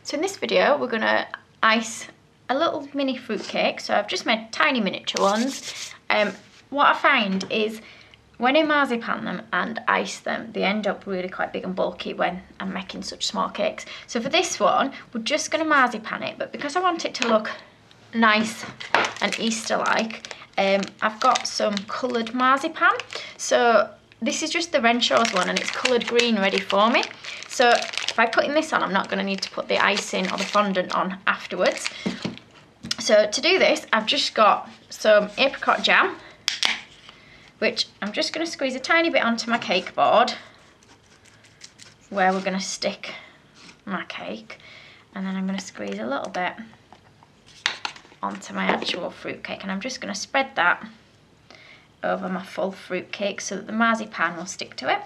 So in this video, we're gonna ice a little mini fruit cake. So I've just made tiny miniature ones. What I find is when I marzipan them and ice them, they end up really quite big and bulky when I'm making such small cakes. So for this one, we're just gonna marzipan it, but because I want it to look nice and Easter-like, I've got some coloured marzipan. So this is just the Renshaw's one and it's coloured green ready for me. So by putting this on, I'm not going to need to put the icing or the fondant on afterwards. So to do this, I've just got some apricot jam, which I'm just going to squeeze a tiny bit onto my cake board where we're going to stick my cake, and then I'm going to squeeze a little bit onto my actual fruit cake, and I'm just going to spread that over my full fruit cake so that the marzipan will stick to it.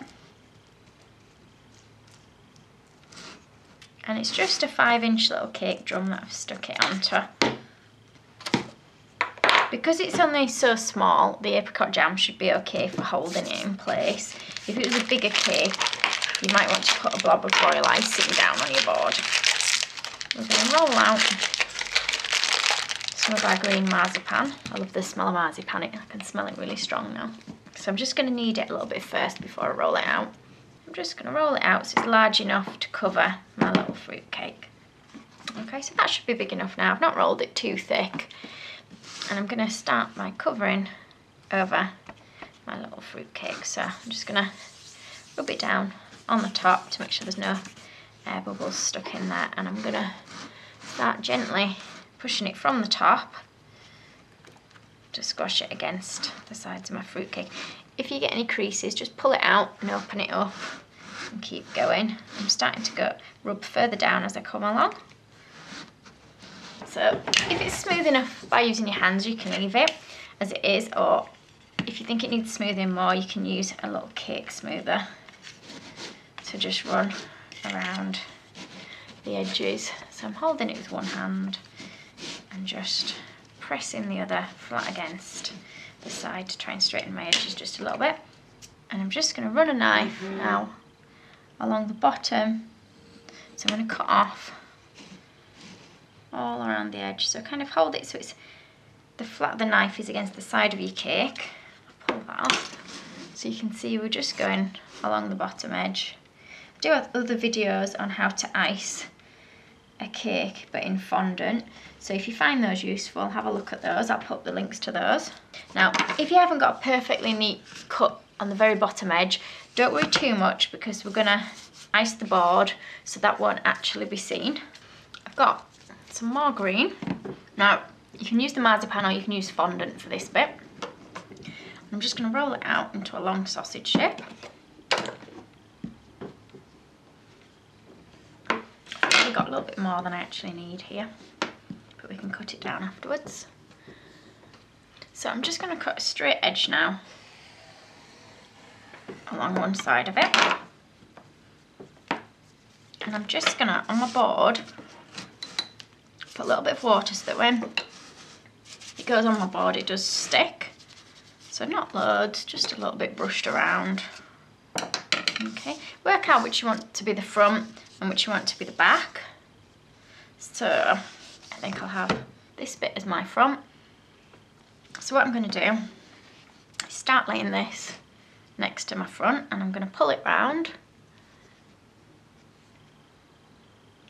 And it's just a 5-inch little cake drum that I've stuck it onto. Because it's only so small, the apricot jam should be okay for holding it in place. If it was a bigger cake, you might want to put a blob of royal icing down on your board. We're going to roll out some of our green marzipan. I love the smell of marzipan, I can smell it really strong now. So I'm just going to knead it a little bit first before I roll it out. I'm just going to roll it out so it's large enough to cover my little fruit cake. Okay, so that should be big enough now. I've not rolled it too thick. And I'm going to start by covering over my little fruit cake. So I'm just going to rub it down on the top to make sure there's no air bubbles stuck in there. And I'm going to start gently pushing it from the top to squash it against the sides of my fruit cake. If you get any creases, just pull it out and open it up and keep going. I'm starting to rub further down as I come along. So if it's smooth enough by using your hands, you can leave it as it is, or if you think it needs smoothing more, you can use a little cake smoother to just run around the edges. So I'm holding it with one hand and just pressing the other flat against the side to try and straighten my edges just a little bit. And I'm just going to run a knife now along the bottom. So I'm going to cut off all around the edge. So kind of hold it so it's the flat of the knife is against the side of your cake. Pull that off so you can see we're just going along the bottom edge. I do have other videos on how to ice a cake but in fondant, so if you find those useful, have a look at those. I'll put the links to those. Now if you haven't got a perfectly neat cut on the very bottom edge, don't worry too much because we're gonna ice the board so that won't actually be seen. I've got some more green. Now you can use the marzipan or you can use fondant for this bit. I'm just going to roll it out into a long sausage shape. I've got a little bit more than I actually need here, but we can cut it down afterwards. So I'm just going to cut a straight edge now along one side of it, and I'm just going to, on my board, put a little bit of water so that when it goes on my board it does stick. So not loads, just a little bit brushed around. Okay, work out which you want to be the front and which you want to be the back. So I think I'll have this bit as my front. So what I'm going to do is start laying this next to my front, and I'm going to pull it round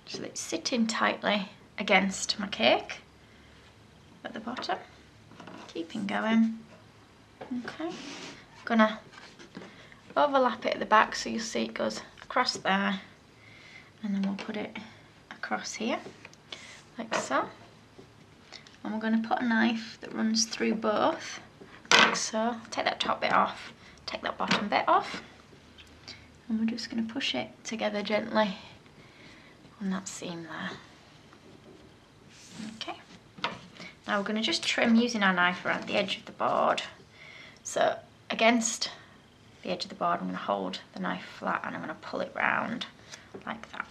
so that it's sitting tightly against my cake at the bottom. Keeping going. Okay, I'm gonna overlap it at the back so you'll see it goes across there, and then we'll put it across here like so, and we're going to put a knife that runs through both like so. Take that top bit off, take that bottom bit off, and we're just going to push it together gently on that seam there. Okay, now we're going to just trim using our knife around the edge of the board. So against the edge of the board, I'm going to hold the knife flat and I'm going to pull it round like that.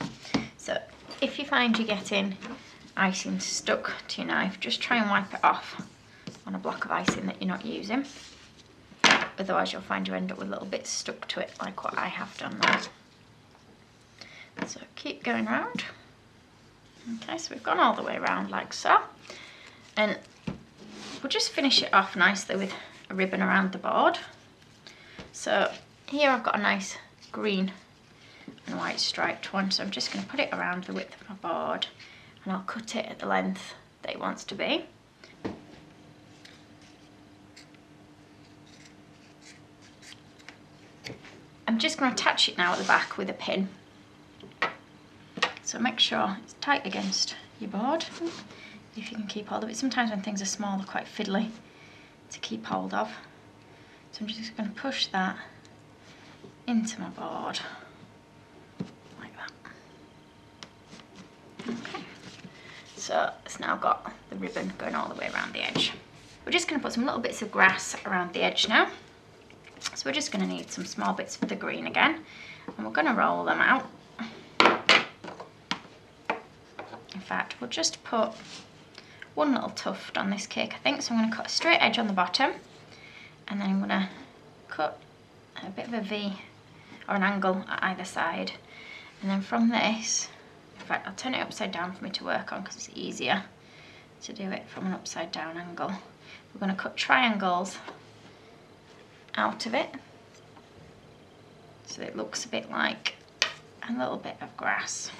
So if you find you're getting icing stuck to your knife, just try and wipe it off on a block of icing that you're not using. Otherwise you'll find you end up with little bits stuck to it like what I have done there. So keep going round. Okay, so we've gone all the way around like so. And we'll just finish it off nicely with a ribbon around the board. So here I've got a nice green and white striped one, so I'm just going to put it around the width of my board and I'll cut it at the length that it wants to be. I'm just going to attach it now at the back with a pin. So make sure it's tight against your board, if you can keep hold of it. Sometimes when things are small, they're quite fiddly to keep hold of. So I'm just going to push that into my board, like that. Okay, so it's now got the ribbon going all the way around the edge. We're just going to put some little bits of grass around the edge now. So we're just going to need some small bits of the green again, and we're going to roll them out. In fact, we'll just put one little tuft on this cake, I think. So I'm going to cut a straight edge on the bottom, and then I'm going to cut a bit of a V or an angle at either side. And then from this, in fact, I'll turn it upside down for me to work on because it's easier to do it from an upside down angle. We're going to cut triangles out of it so it looks a bit like a little bit of grass.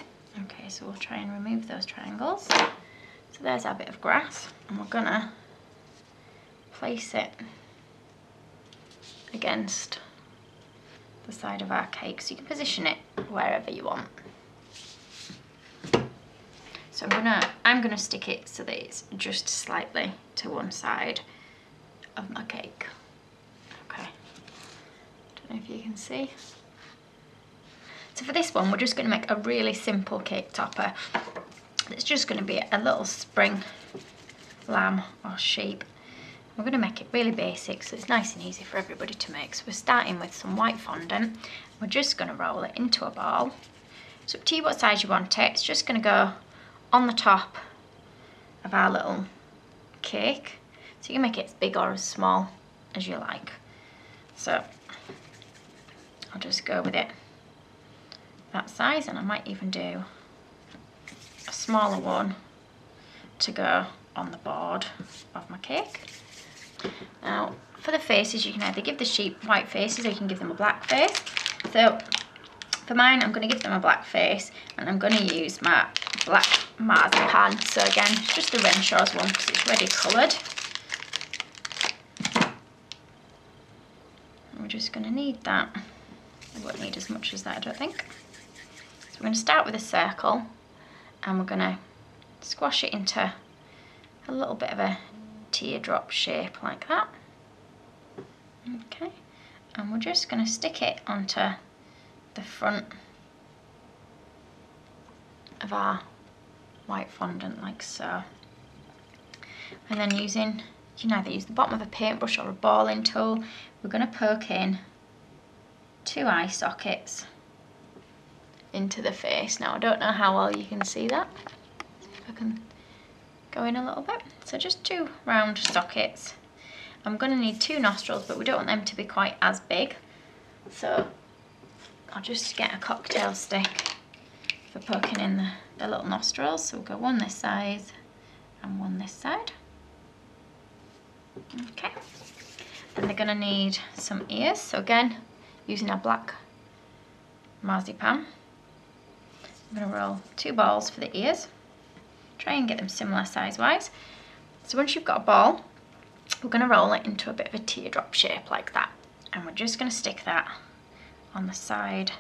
Okay, so we'll try and remove those triangles. So there's our bit of grass, and we're gonna place it against the side of our cake, so you can position it wherever you want. So I'm gonna stick it so that it's just slightly to one side of my cake. Okay, don't know if you can see. So for this one, we're just going to make a really simple cake topper. It's just going to be a little spring lamb or sheep. We're going to make it really basic, so it's nice and easy for everybody to make. So we're starting with some white fondant. We're just going to roll it into a ball. It's up to you what size you want it. It's just going to go on the top of our little cake. So you can make it as big or as small as you like. So I'll just go with it that size, and I might even do a smaller one to go on the board of my cake. Now for the faces, you can either give the sheep white faces or you can give them a black face. So for mine, I'm going to give them a black face, and I'm going to use my black marzipan. So again, just the Renshaw's one because it's ready coloured. We're just going to need that. We won't need as much as that, I don't think. So we're going to start with a circle, and we're going to squash it into a little bit of a teardrop shape like that. Okay, and we're just going to stick it onto the front of our white fondant like so. And then you can either use the bottom of a paintbrush or a balling tool. We're going to poke in 2 eye sockets into the face. Now I don't know how well you can see that. See if I can go in a little bit. So just 2 round sockets. I'm going to need 2 nostrils, but we don't want them to be quite as big. So I'll just get a cocktail stick for poking in the little nostrils. So we'll go one this side and one this side. Okay. Then they're going to need some ears. So again, using our black marzipan, I'm going to roll 2 balls for the ears. Try and get them similar size-wise. So once you've got a ball, we're going to roll it into a bit of a teardrop shape like that. And we're just going to stick that on the side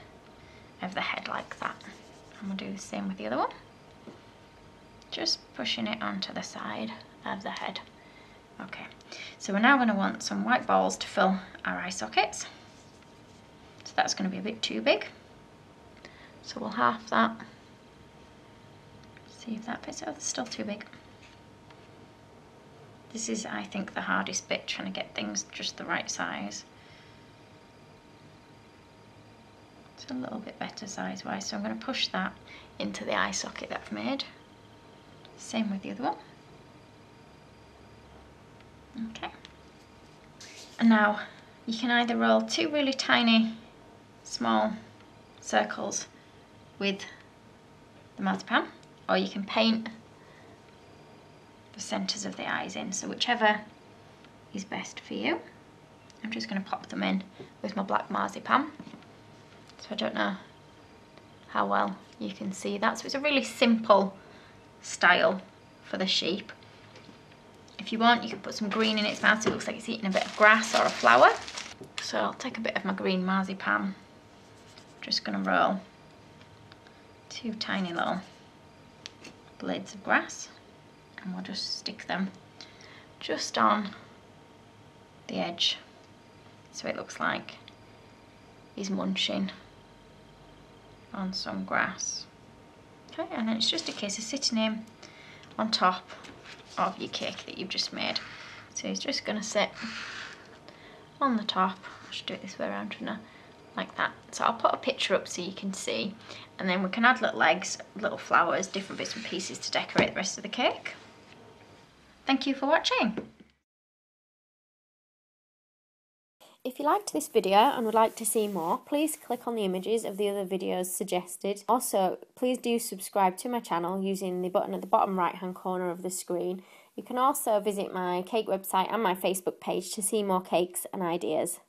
of the head like that. And we'll do the same with the other one. Just pushing it onto the side of the head. Okay, so we're now going to want some white balls to fill our eye sockets. So that's going to be a bit too big. So we'll half that. See if that fits. Oh, it's still too big. This is, I think, the hardest bit, trying to get things just the right size. It's a little bit better size-wise, so I'm going to push that into the eye socket that I've made. Same with the other one. Okay. And now you can either roll 2 really tiny, small circles with the marzipan, or you can paint the centres of the eyes in, so whichever is best for you. I'm just going to pop them in with my black marzipan. So I don't know how well you can see that. So it's a really simple style for the sheep. If you want, you can put some green in its mouth so it looks like it's eating a bit of grass or a flower. So I'll take a bit of my green marzipan. Just going to roll 2 tiny little blades of grass, and we'll just stick them just on the edge so it looks like he's munching on some grass. Okay, and then it's just a case of sitting him on top of your cake that you've just made. So he's just going to sit on the top. I should do it this way around, shouldn't I? Like that. So I'll put a picture up so you can see, and then we can add little eggs, little flowers, different bits and pieces to decorate the rest of the cake. Thank you for watching. If you liked this video and would like to see more, please click on the images of the other videos suggested. Also, please do subscribe to my channel using the button at the bottom right hand corner of the screen. You can also visit my cake website and my Facebook page to see more cakes and ideas.